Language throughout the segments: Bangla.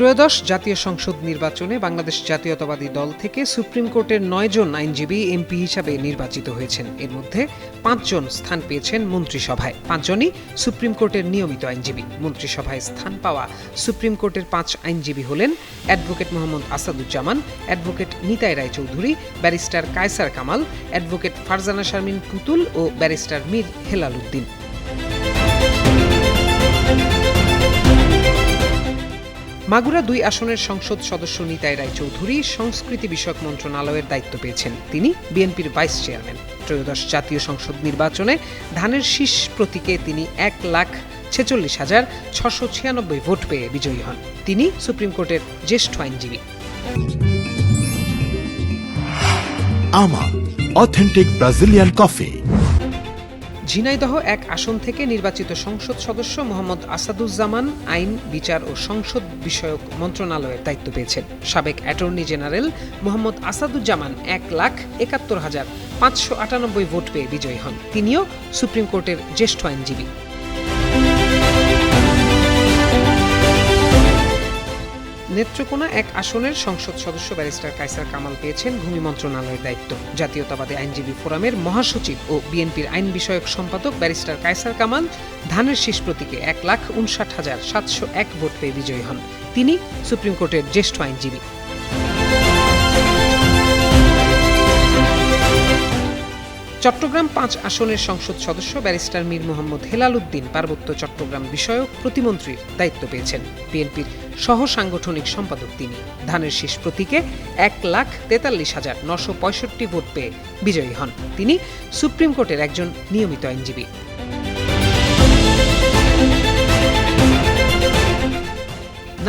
ত্রয়োদশ জাতীয় সংসদ নির্বাচনে বাংলাদেশ জাতীয়তাবাদী দল থেকে সুপ্রিম কোর্টের ৯ জন আইনজীবী এমপি হিসাবে নির্বাচিত হয়েছেন। এর মধ্যে ৫ জন স্থান পেয়েছেন মন্ত্রিসভায়। ৫ জনই সুপ্রিম কোর্টের নিয়মিত আইনজীবী। মন্ত্রিসভায় স্থান পাওয়া সুপ্রিম কোর্টের ৫ আইনজীবী হলেন advocate Mohammad Asaduzzaman, advocate Nitai Roychowdhury, barrister Kaiser Kamal, advocate Farzana Sharmin Putul ও ব্যারিস্টার মীর হেলাল উদ্দিন। মাগুরা ২ আসনের সংসদ সদস্য নিতাই রায়চৌধুরী সংস্কৃতি বিষয়ক মন্ত্রণালয়ের দায়িত্ব পেয়েছেন। তিনি বিএনপির ভাইস চেয়ারম্যান। ত্রয়োদশ জাতীয় সংসদ নির্বাচনে ধানের শীষ প্রতীকে তিনি ১,৪৬,৬৯৬ ভোট পেয়ে বিজয়ী হন। তিনি সুপ্রিম কোর্টের জ্যেষ্ঠ আইনজীবী। আমার অথেন্টিক ব্রাজিলিয়ান কফি। ঝিনাইদহ ১ আসন থেকে নির্বাচিত সংসদ সদস্য মোহাম্মদ আসাদুজ্জামান আইন, বিচার ও সংসদ বিষয়ক মন্ত্রণালয়ের দায়িত্ব পেয়েছেন। সাবেক attorney general Mohammad Asaduzzaman ১,৭১,৫৯৮ vote পেয়ে বিজয়ী হন। তিনিও সুপ্রিম কোর্টের জ্যেষ্ঠ আইনজীবী। নেত্রকোনা ১ আসনের সংসদ সদস্য ব্যারিস্টার কায়সার কামাল পেয়েছেন ভূমি মন্ত্রণালয়ের দায়িত্ব। জাতীয়তাবাদী আইনজীবী ফোরামের মহাসচিব ও বিএনপির আইন বিষয়ক সম্পাদক ব্যারিস্টার কায়সার কামাল ধানের শীষ প্রতীকে ১,৫৯,৭০১ ভোট পেয়ে বিজয়ী হন। তিনি সুপ্রিম কোর্টের জ্যেষ্ঠ আইনজীবী। চট্টগ্রাম ৫ আসনের সংসদ সদস্য ব্যারিস্টার মীর মোহাম্মদ হেলাল উদ্দিন পার্বত্য চট্টগ্রাম বিষয়ক প্রতিমন্ত্রীর দায়িত্ব পেয়েছেন। বিএনপির সহ সাংগঠনিক সম্পাদক তিনি। ধানের শীষ প্রতীকে ১,৪৩,৯৬৫ ভোট পেয়ে বিজয়ী হন। তিনি সুপ্রিম কোর্টের একজন নিয়মিত আইনজীবী।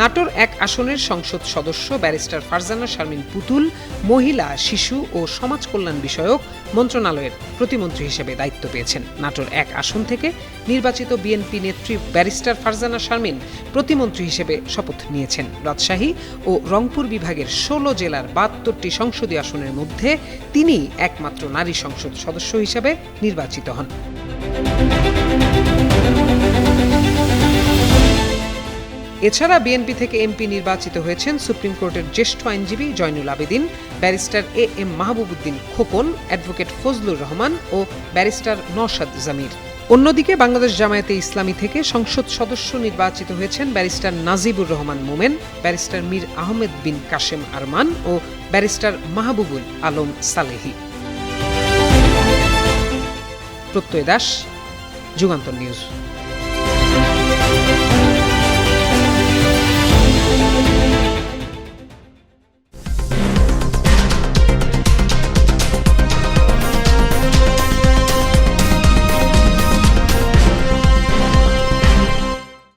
নাটোর ১ আসনের সংসদ সদস্য ব্যারিস্টার ফারজানা শারমিন পুতুল মহিলা, শিশু ও সমাজ কল্যাণ বিষয়ক মন্ত্রণালয়ের প্রতিমন্ত্রী হিসেবে দায়িত্ব পেয়েছেন। নাটোর ১ আসন থেকে নির্বাচিত বিএনপি নেত্রী ব্যারিস্টার ফারজানা শারমিন প্রতিমন্ত্রী হিসেবে শপথ নিয়েছেন। রাজশাহী ও রংপুর বিভাগের ১৬ জেলার ৭২টি সংসদীয় আসনের মধ্যে তিনি একমাত্র নারী সংসদ সদস্য হিসেবে নির্বাচিত হন। এছাড়া বিএনপি থেকে এমপি নির্বাচিত হয়েছেন সুপ্রিম কোর্টের জ্যেষ্ঠ আইনজীবী Joynul Abedin, barrister AM Mahbubuddin Khokon, advocate Fazlur Rahman ও ব্যারিস্টার নওশাদ জামির। অন্যদিকে বাংলাদেশ জামায়াতে ইসলামী থেকে সংসদ সদস্য নির্বাচিত হয়েছেন ব্যারিস্টার নাজিবুর রহমান মোমেন, ব্যারিস্টার মীর আহমেদ বিন কাশেম আরমান ও ব্যারিস্টার মাহবুবুল আলম সালেহি। প্রত্যয় দাস, যুগান্তর নিউজ।